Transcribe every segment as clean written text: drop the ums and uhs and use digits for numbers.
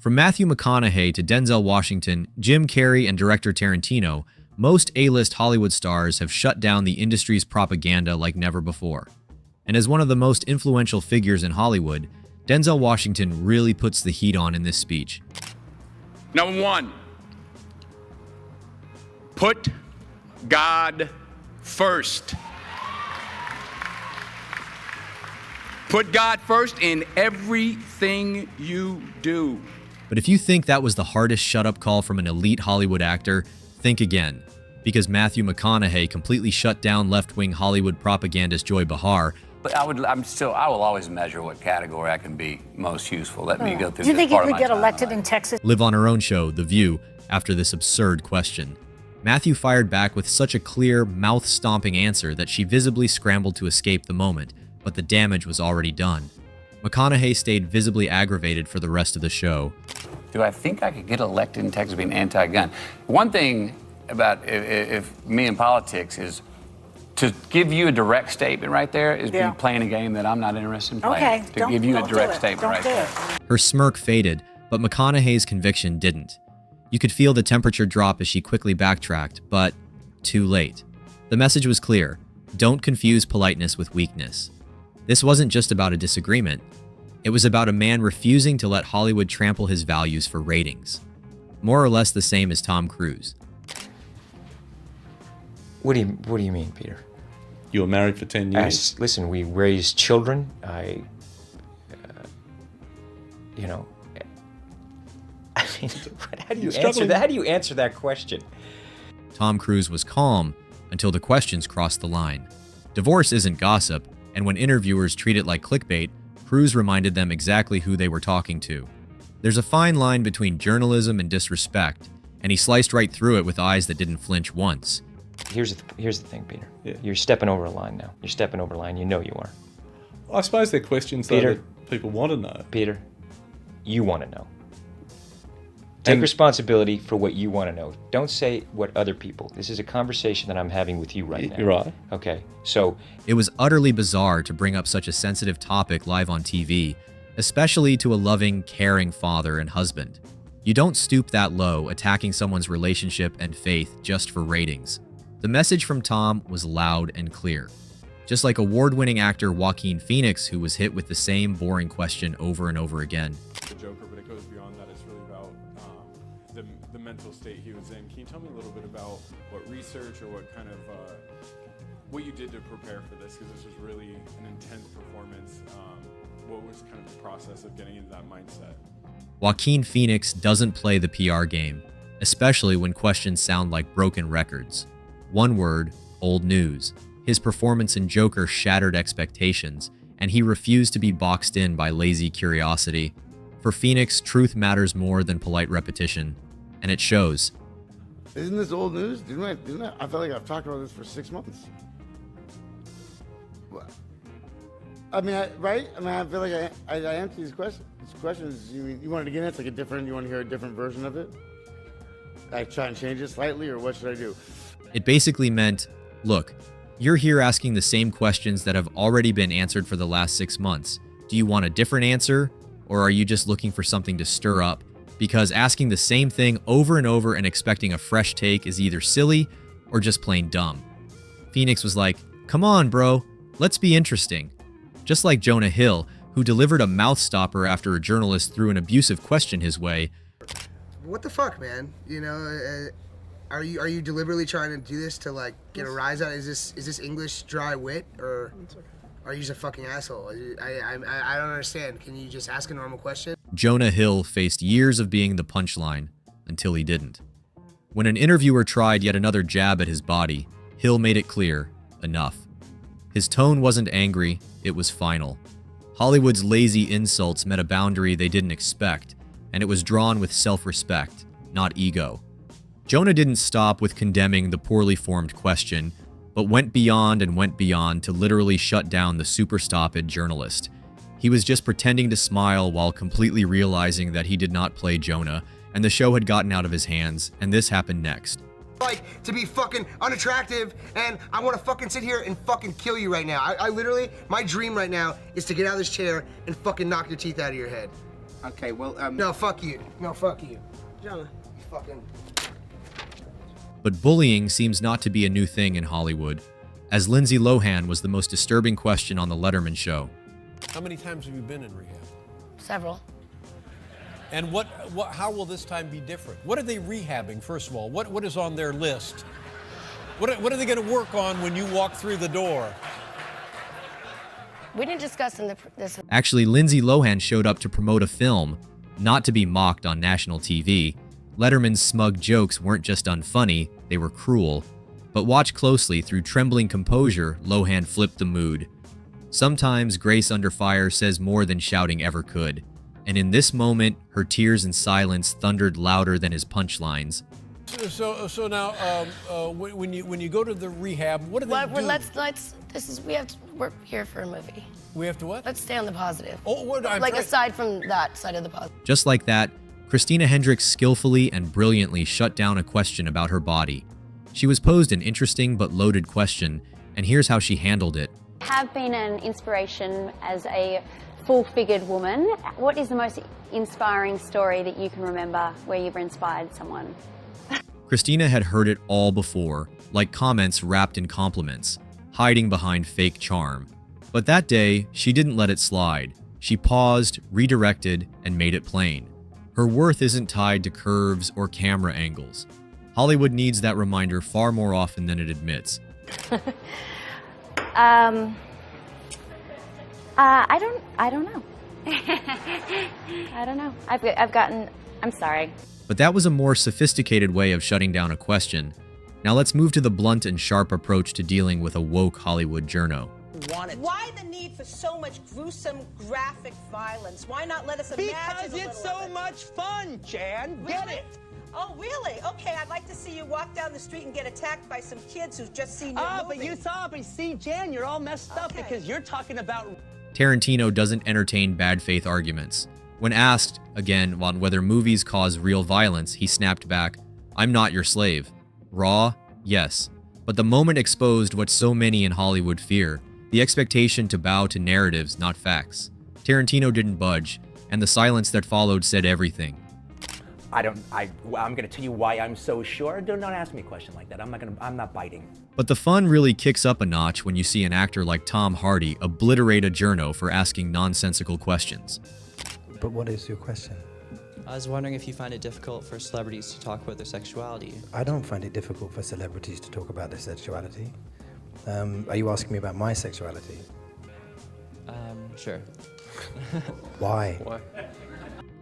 From Matthew McConaughey to Denzel Washington, Jim Carrey, and director Tarantino, most A-list Hollywood stars have shut down the industry's propaganda like never before. And as one of the most influential figures in Hollywood, Denzel Washington really puts the heat on in this speech. Number one, put God first. Put God first in everything you do. But if you think that was the hardest shut-up call from an elite Hollywood actor, think again. Because Matthew McConaughey completely shut down left-wing Hollywood propagandist Joy Behar. But I will always measure what category I can be most useful. Let me go through Do you this think he part of could my get time. elected in Texas? Live on her own show, The View, after this absurd question. Matthew fired back with such a clear, mouth-stomping answer that she visibly scrambled to escape the moment, but the damage was already done. McConaughey stayed visibly aggravated for the rest of the show. Do I think I could get elected in Texas being anti-gun? One thing about if me in politics is to give you a direct statement right there is be playing a game that I'm not interested in playing. Okay, to give you a direct statement right there. Her smirk faded, but McConaughey's conviction didn't. You could feel the temperature drop as she quickly backtracked, but too late. The message was clear. Don't confuse politeness with weakness. This wasn't just about a disagreement. It was about a man refusing to let Hollywood trample his values for ratings. More or less the same as Tom Cruise. What do you mean, Peter? You were married for 10 years? Listen, we raised children. You know, I mean, how do you answer that? How do you answer that question? Tom Cruise was calm until the questions crossed the line. Divorce isn't gossip, and when interviewers treat it like clickbait, Cruise reminded them exactly who they were talking to. There's a fine line between journalism and disrespect, and he sliced right through it with eyes that didn't flinch once. Here's the thing, Peter. Yeah. You're stepping over a line now. You're stepping over a line. You know you are. I suppose they're questions Peter, that people want to know. Peter, you want to know. Take responsibility for what you want to know. Don't say what other people. This is a conversation that I'm having with you right now. You're right. Okay, so... It was utterly bizarre to bring up such a sensitive topic live on TV, especially to a loving, caring father and husband. You don't stoop that low, attacking someone's relationship and faith just for ratings. The message from Tom was loud and clear. Just like award-winning actor Joaquin Phoenix, who was hit with the same boring question over and over again. The Joker, but it goes beyond that. It's really about the mental state he was in. Can you tell me a little bit about what research or what kind of what you did to prepare for this? Because this was really an intense performance. What was kind of the process of getting into that mindset? Joaquin Phoenix doesn't play the PR game, especially when questions sound like broken records. One word, old news. His performance in Joker shattered expectations, and he refused to be boxed in by lazy curiosity. For Phoenix, truth matters more than polite repetition, and it shows. Isn't this old news? I feel like I've talked about this for 6 months. What? I mean, right? I mean, I feel like I answer these questions. These questions, you wanted to get into like you want to hear a different version of it? I try and change it slightly, or what should I do? It basically meant, look, you're here asking the same questions that have already been answered for the last 6 months. Do you want a different answer, or are you just looking for something to stir up? Because asking the same thing over and over and expecting a fresh take is either silly or just plain dumb. Phoenix was like, come on, bro, let's be interesting. Just like Jonah Hill, who delivered a mouth stopper after a journalist threw an abusive question his way. What the fuck, man? You know, are you deliberately trying to do this to like get a rise out? Is this English dry wit, or are you just a fucking asshole? I don't understand. Can you just ask a normal question? Jonah Hill faced years of being the punchline until he didn't. When an interviewer tried yet another jab at his body, Hill made it clear, enough. His tone wasn't angry, it was final. Hollywood's lazy insults met a boundary they didn't expect, and it was drawn with self-respect, not ego. Jonah didn't stop with condemning the poorly formed question, but went beyond to literally shut down the super-stupid journalist. He was just pretending to smile while completely realizing that he did not play Jonah, and the show had gotten out of his hands, and this happened next. Like, to be fucking unattractive, and I want to fucking sit here and fucking kill you right now. I literally, my dream right now is to get out of this chair and fucking knock your teeth out of your head. Okay, well, No, fuck you. No, fuck you. Jonah, you fucking... But bullying seems not to be a new thing in Hollywood, as Lindsay Lohan was the most disturbing question on The Letterman Show. How many times have you been in rehab? Several. And how will this time be different? What are they rehabbing, first of all? What is on their list? What are they going to work on when you walk through the door? We didn't discuss this. Actually, Lindsay Lohan showed up to promote a film, not to be mocked on national TV. Letterman's smug jokes weren't just unfunny, they were cruel. But watch closely, through trembling composure, Lohan flipped the mood. Sometimes Grace Under Fire says more than shouting ever could. And in this moment, her tears and silence thundered louder than his punchlines. So now, when you go to the rehab, what do they do? We're here for a movie. We have to what? Let's stay on the positive. Oh, aside from that side of the positive. Just like that, Christina Hendricks skillfully and brilliantly shut down a question about her body. She was posed an interesting but loaded question, and here's how she handled it. Have been an inspiration as a full-figured woman. What is the most inspiring story that you can remember where you've inspired someone? Christina had heard it all before, like comments wrapped in compliments, hiding behind fake charm. But that day, she didn't let it slide. She paused, redirected, and made it plain. Her worth isn't tied to curves or camera angles. Hollywood needs that reminder far more often than it admits. I don't know. I don't know. I'm sorry. But that was a more sophisticated way of shutting down a question. Now let's move to the blunt and sharp approach to dealing with a woke Hollywood journo. Why the need for so much gruesome, graphic violence? Why not let us imagine Because it's so much fun, Jan. Really? Get it? Oh, really? Okay, I'd like to see you walk down the street and get attacked by some kids who've just seen your movie. But you saw, but see, Jan, you're all messed up because you're talking about... Tarantino doesn't entertain bad faith arguments. When asked, again, on whether movies cause real violence, he snapped back, "I'm not your slave." Raw? Yes. But the moment exposed what so many in Hollywood fear, the expectation to bow to narratives, not facts. Tarantino didn't budge, and the silence that followed said everything. I'm gonna tell you why I'm so sure. Don't ask me a question like that. I'm not biting. But the fun really kicks up a notch when you see an actor like Tom Hardy obliterate a journo for asking nonsensical questions. But what is your question? I was wondering if you find it difficult for celebrities to talk about their sexuality. I don't find it difficult for celebrities to talk about their sexuality. Are you asking me about my sexuality? Sure. Why?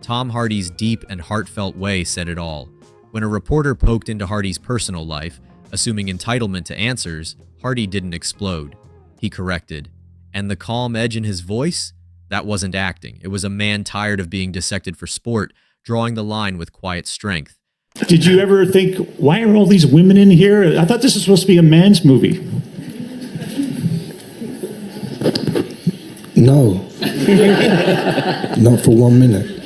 Tom Hardy's deep and heartfelt way said it all. When a reporter poked into Hardy's personal life, assuming entitlement to answers, Hardy didn't explode. He corrected. And the calm edge in his voice? That wasn't acting. It was a man tired of being dissected for sport, drawing the line with quiet strength. Did you ever think, why are all these women in here? I thought this was supposed to be a man's movie. No. Not for 1 minute.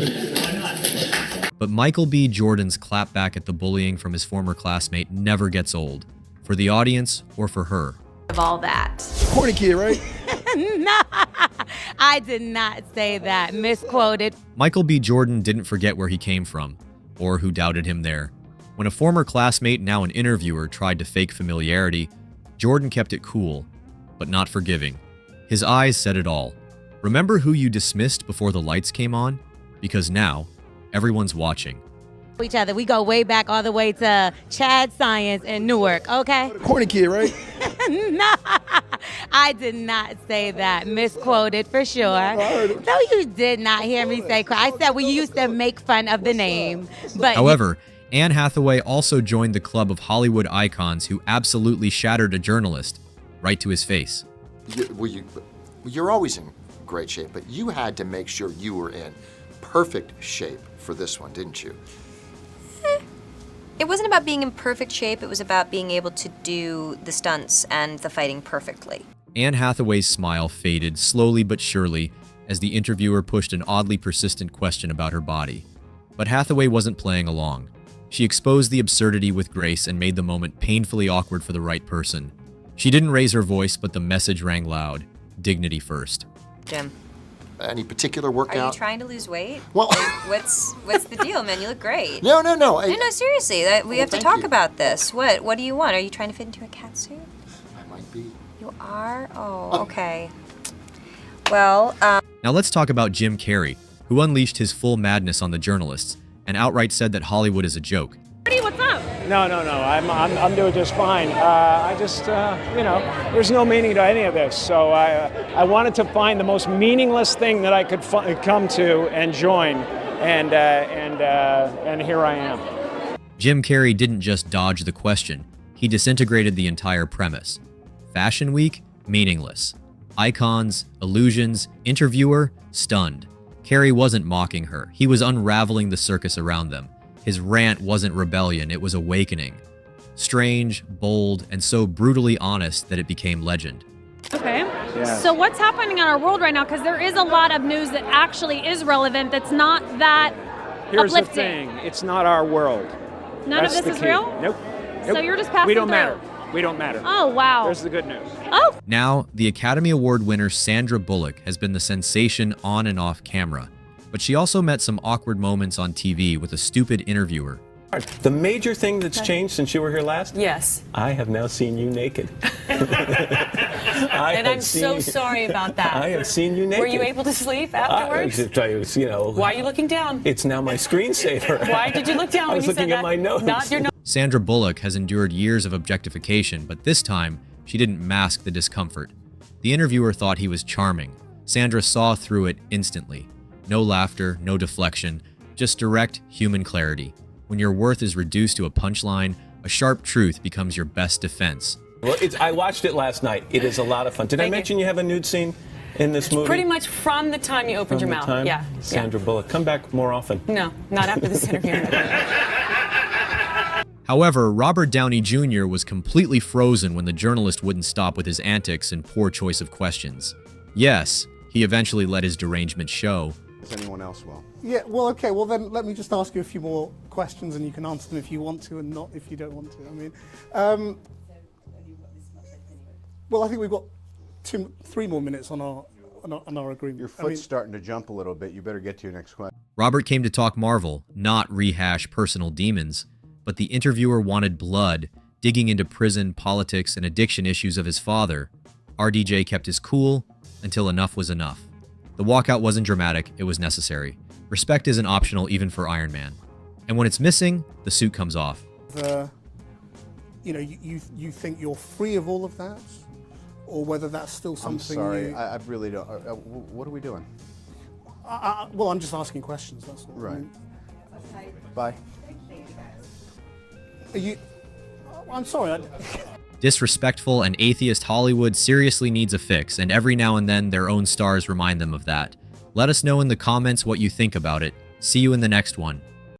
But Michael B. Jordan's clapback at the bullying from his former classmate never gets old, for the audience or for her. Of all that. Corny kid, right? No, I did not say that. Misquoted. Michael B. Jordan didn't forget where he came from, or who doubted him there. When a former classmate, now an interviewer, tried to fake familiarity, Jordan kept it cool, but not forgiving. His eyes said it all. Remember who you dismissed before the lights came on? Because now, everyone's watching. Each other. We go way back all the way to Chad Science in Newark, okay? Corny kid, right? No, I did not say that. Misquoted for sure. No, you did not hear me say I said we used to make fun of the name. But however, Anne Hathaway also joined the club of Hollywood icons who absolutely shattered a journalist right to his face. You're always in great shape, but you had to make sure you were in perfect shape for this one, didn't you? It wasn't about being in perfect shape, it was about being able to do the stunts and the fighting perfectly. Anne Hathaway's smile faded slowly but surely as the interviewer pushed an oddly persistent question about her body. But Hathaway wasn't playing along. She exposed the absurdity with grace and made the moment painfully awkward for the right person. She didn't raise her voice, but the message rang loud. Dignity first. Jim, Any particular Are you workout? trying to lose weight? Well, what's the deal, man? You look great. No. No, seriously. We have to thank talk you. about this. What do you want? Are you trying to fit into a cat suit? I might be. You are? Oh, okay. Well, Now let's talk about Jim Carrey, who unleashed his full madness on the journalists and outright said that Hollywood is a joke. What's up? No. I'm doing just fine. I just, there's no meaning to any of this. So I wanted to find the most meaningless thing that I could come to and join, and here I am. Jim Carrey didn't just dodge the question, he disintegrated the entire premise. Fashion Week? Meaningless. Icons, illusions, interviewer? Stunned. Carrey wasn't mocking her, he was unraveling the circus around them. His rant wasn't rebellion, it was awakening. Strange, bold, and so brutally honest that it became legend. Okay. Yeah. So what's happening in our world right now? Because there is a lot of news that actually is relevant that's not that Here's uplifting. the thing. It's not our world. None of That's this the is key. real? Nope. So you're just passing We don't through. matter. We don't matter. Oh, wow. There's the good news. Oh. Now, the Academy Award winner Sandra Bullock has been the sensation on and off camera, but she also met some awkward moments on TV with a stupid interviewer. The major thing that's changed since you were here last? Yes. I have now seen you naked. And I'm so sorry about that. I have seen you naked. Were you able to sleep afterwards? Why are you looking down? It's now my screensaver. Why did you look down I when was you said looking that? at my notes. Not your notes. Sandra Bullock has endured years of objectification, but this time, she didn't mask the discomfort. The interviewer thought he was charming. Sandra saw through it instantly. No laughter, no deflection, just direct human clarity. When your worth is reduced to a punchline, a sharp truth becomes your best defense. Well, I watched it last night. It is a lot of fun. Did I mention you have a nude scene in this movie? Pretty much from the time you opened From your the mouth. time? Yeah. Sandra Bullock. Come back more often. No, not after this interview. However, Robert Downey Jr. was completely frozen when the journalist wouldn't stop with his antics and poor choice of questions. Yes, he eventually let his derangement show. If anyone else will. Yeah, well, okay, well then let me just ask you a few more questions and you can answer them if you want to and not if you don't want to. I mean, well, I think we've got 3 more minutes on our agreement. Your foot's starting to jump a little bit. You better get to your next question. Robert came to talk Marvel, not rehash personal demons, but the interviewer wanted blood, digging into prison, politics, and addiction issues of his father. RDJ kept his cool until enough was enough. The walkout wasn't dramatic, it was necessary. Respect isn't optional even for Iron Man. And when it's missing, the suit comes off. You think you're free of all of that? Or whether that's still something I'm sorry, I really don't. What are we doing? Well, I'm just asking questions, that's all. Right. Bye. I'm sorry. Disrespectful and atheist Hollywood seriously needs a fix, and every now and then their own stars remind them of that. Let us know in the comments what you think about it. See you in the next one.